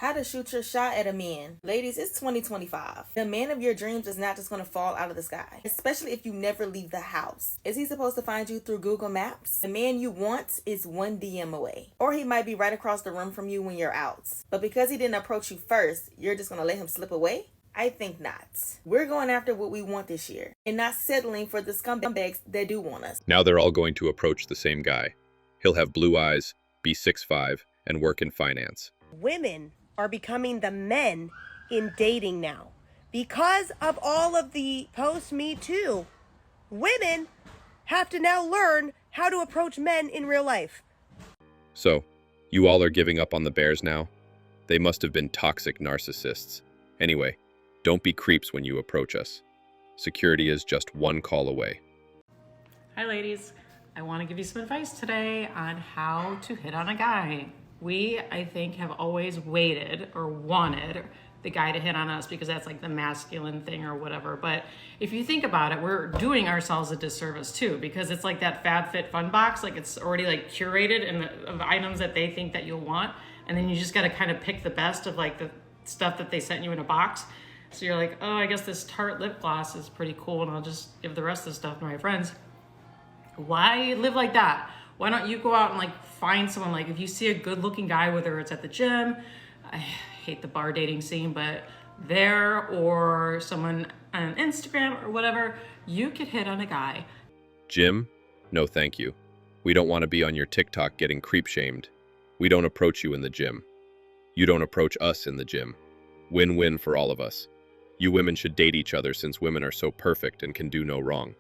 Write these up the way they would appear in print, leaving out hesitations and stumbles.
How to shoot your shot at a man. Ladies, it's 2025. The man of your dreams is not just going to fall out of the sky, especially if you never leave the house. Is he supposed to find you through Google Maps? The man you want is one DM away. Or he might be right across the room from you when you're out. But because he didn't approach you first, you're just going to let him slip away? I think not. We're going after what we want this year and not settling for the scumbags that do want us. Now they're all going to approach the same guy. He'll have blue eyes, be 6'5", and work in finance. Women are becoming the men in dating now. Because of all of the post-Me Too, women have to now learn how to approach men in real life. So, you all are giving up on the bears now? They must have been toxic narcissists. Anyway, don't be creeps when you approach us. Security is just one call away. Hi ladies, I want to give you some advice today on how to hit on a guy. We, I think, have always waited or wanted the guy to hit on us because that's like the masculine thing or whatever. But if you think about it, we're doing ourselves a disservice too, because it's like that FabFitFun box, like it's already like curated and of items that they think that you'll want. And then you just got to kind of pick the best of like the stuff that they sent you in a box. So you're like, oh, I guess this Tarte lip gloss is pretty cool and I'll just give the rest of the stuff to my friends. Why live like that? Why don't you go out and like find someone, like if you see a good looking guy, whether it's at the gym, I hate the bar dating scene, but there, or someone on Instagram or whatever, you could hit on a guy. Gym? No thank you. We don't want to be on your TikTok getting creep shamed. We don't approach you in the gym. You don't approach us in the gym. Win-win for all of us. You women should date each other since women are so perfect and can do no wrong.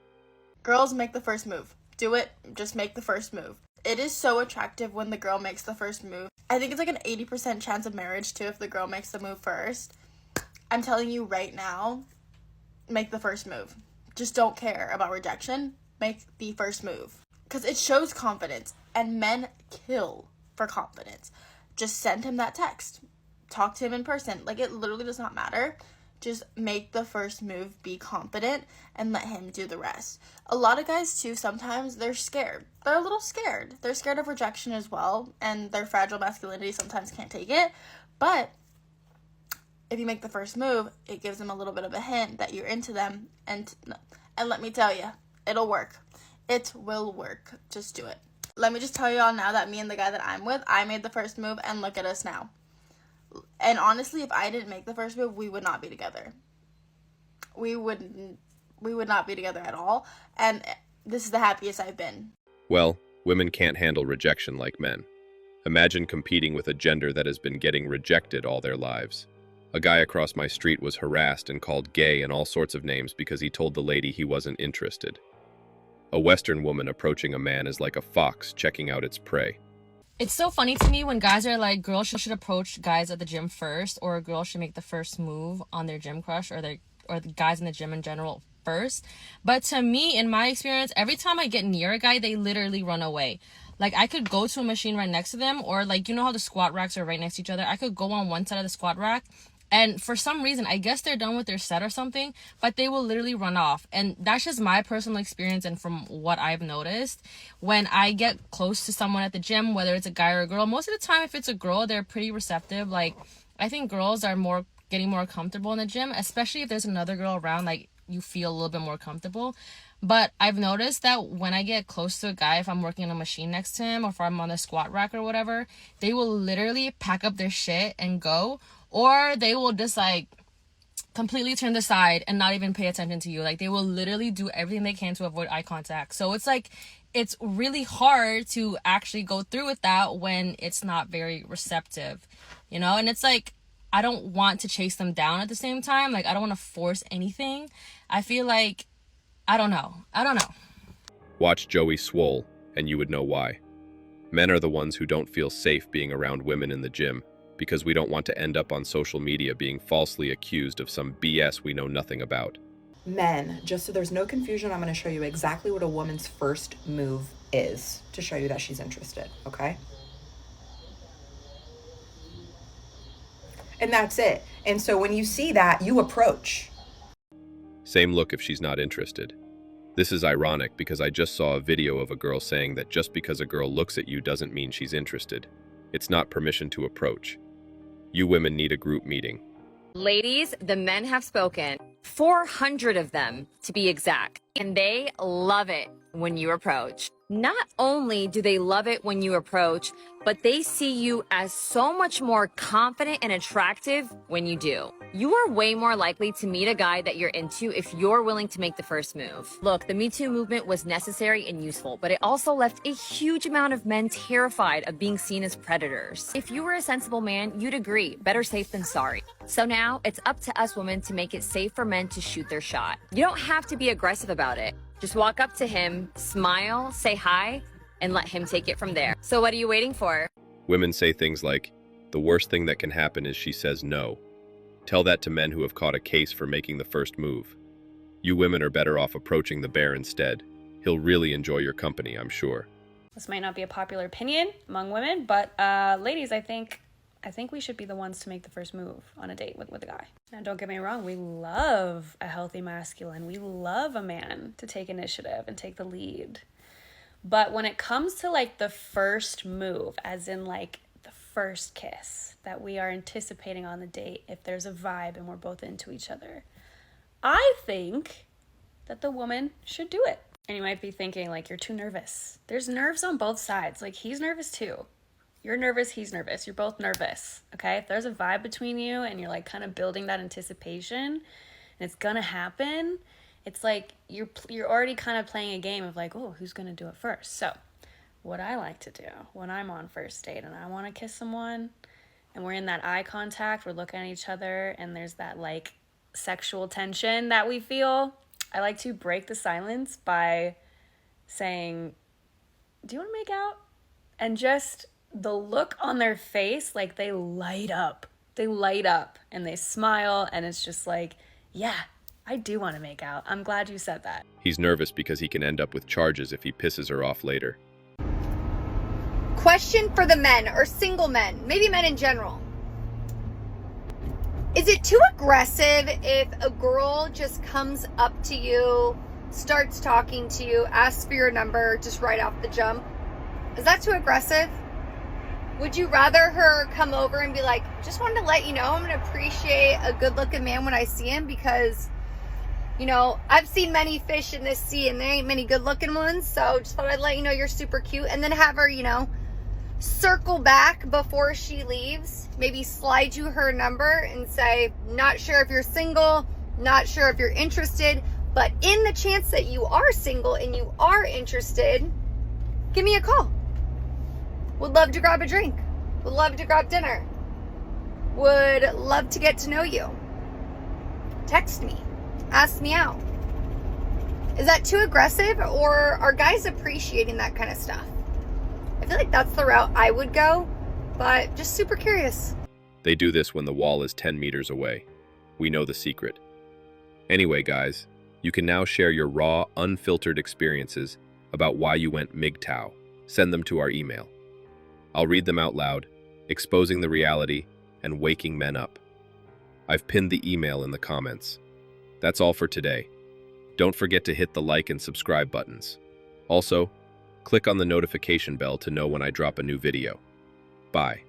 Girls, make the first move. Do it. Just make the first move. It is so attractive when the girl makes the first move. I think it's like an 80% chance of marriage too if the girl makes the move first. I'm telling you right now, make the first move. Just don't care about rejection. Make the first move. Because it shows confidence, and men kill for confidence. Just send him that text. Talk to him in person. Like, it literally does not matter. Just make the first move, be confident, and let him do the rest. A lot of guys, too, sometimes they're scared. They're a little scared. They're scared of rejection as well, and their fragile masculinity sometimes can't take it. But if you make the first move, it gives them a little bit of a hint that you're into them. And let me tell you, it'll work. It will work. Just do it. Let me just tell you all now that me and the guy that I'm with, I made the first move, and look at us now. And honestly, if I didn't make the first move, we would not be together. We would not be together at all. And this is the happiest I've been. Well, women can't handle rejection like men. Imagine competing with a gender that has been getting rejected all their lives. A guy across my street was harassed and called gay and all sorts of names because he told the lady he wasn't interested. A Western woman approaching a man is like a fox checking out its prey. It's so funny to me when guys are like, girls should approach guys at the gym first, or a girl should make the first move on their gym crush, or the guys in the gym in general first. But to me, in my experience, every time I get near a guy, they literally run away. Like, I could go to a machine right next to them, or like, you know how the squat racks are right next to each other? I could go on one side of the squat rack, and for some reason, I guess they're done with their set or something, but they will literally run off. And that's just my personal experience and from what I've noticed. When I get close to someone at the gym, whether it's a guy or a girl, most of the time, if it's a girl, they're pretty receptive. Like, I think girls are getting more comfortable in the gym, especially if there's another girl around, like, you feel a little bit more comfortable. But I've noticed that when I get close to a guy, if I'm working on a machine next to him, or if I'm on the squat rack or whatever, they will literally pack up their shit and go. Or they will just like completely turn aside and not even pay attention to you. Like, they will literally do everything they can to avoid eye contact. So it's like, it's really hard to actually go through with that when it's not very receptive, you know? And it's like, I don't want to chase them down at the same time. Like, I don't want to force anything. I feel like, I don't know. Watch Joey Swole, and you would know why. Men are the ones who don't feel safe being around women in the gym, because we don't want to end up on social media being falsely accused of some BS we know nothing about. Men, just so there's no confusion, I'm going to show you exactly what a woman's first move is to show you that she's interested, okay? And that's it. And so when you see that, you approach. Same look if she's not interested. This is ironic because I just saw a video of a girl saying that just because a girl looks at you doesn't mean she's interested. It's not permission to approach. You women need a group meeting. Ladies, the men have spoken. 400 of them, to be exact. And they love it when you approach. Not only do they love it when you approach, but they see you as so much more confident and attractive when you do. You are way more likely to meet a guy that you're into if you're willing to make the first move. Look, the Me Too movement was necessary and useful, but it also left a huge amount of men terrified of being seen as predators. If you were a sensible man, you'd agree, better safe than sorry. So now it's up to us women to make it safe for men to shoot their shot. You don't have to be aggressive about it. Just walk up to him, smile, say hi, and let him take it from there. So what are you waiting for? Women say things like, the worst thing that can happen is she says no. Tell that to men who have caught a case for making the first move. You women are better off approaching the bear instead. He'll really enjoy your company, I'm sure. This might not be a popular opinion among women, but ladies, I think we should be the ones to make the first move on a date with a guy. Now, don't get me wrong, we love a healthy masculine. We love a man to take initiative and take the lead. But when it comes to like the first move, as in like the first kiss that we are anticipating on the date, if there's a vibe and we're both into each other, I think that the woman should do it. And you might be thinking like, you're too nervous. There's nerves on both sides. Like, he's nervous too. You're nervous, he's nervous. You're both nervous, okay? If there's a vibe between you and you're like kind of building that anticipation and it's gonna happen, it's like you're already kind of playing a game of like, oh, who's gonna do it first? So what I like to do when I'm on first date and I wanna kiss someone and we're in that eye contact, we're looking at each other and there's that like sexual tension that we feel, I like to break the silence by saying, do you wanna make out? And just the look on their face, like they light up and they smile and it's just like, yeah, I do want to make out. I'm glad you said that. He's nervous because he can end up with charges if he pisses her off later. Question for the men or single men, maybe men in general. Is it too aggressive if a girl just comes up to you, starts talking to you, asks for your number just right off the jump? Is that too aggressive? Would you rather her come over and be like, just wanted to let you know I'm going to appreciate a good looking man when I see him because, you know, I've seen many fish in this sea and there ain't many good looking ones. So just thought I'd let you know you're super cute. And then have her, you know, circle back before she leaves, maybe slide you her number and say, not sure if you're single, not sure if you're interested, but in the chance that you are single and you are interested, give me a call. Would love to grab a drink. Would love to grab dinner. Would love to get to know you. Text me. Ask me out. Is that too aggressive or are guys appreciating that kind of stuff? I feel like that's the route I would go, but just super curious. They do this when the wall is 10 meters away. We know the secret. Anyway, guys, you can now share your raw, unfiltered experiences about why you went MGTOW. Send them to our email. I'll read them out loud, exposing the reality and waking men up. I've pinned the email in the comments. That's all for today. Don't forget to hit the like and subscribe buttons. Also, click on the notification bell to know when I drop a new video. Bye.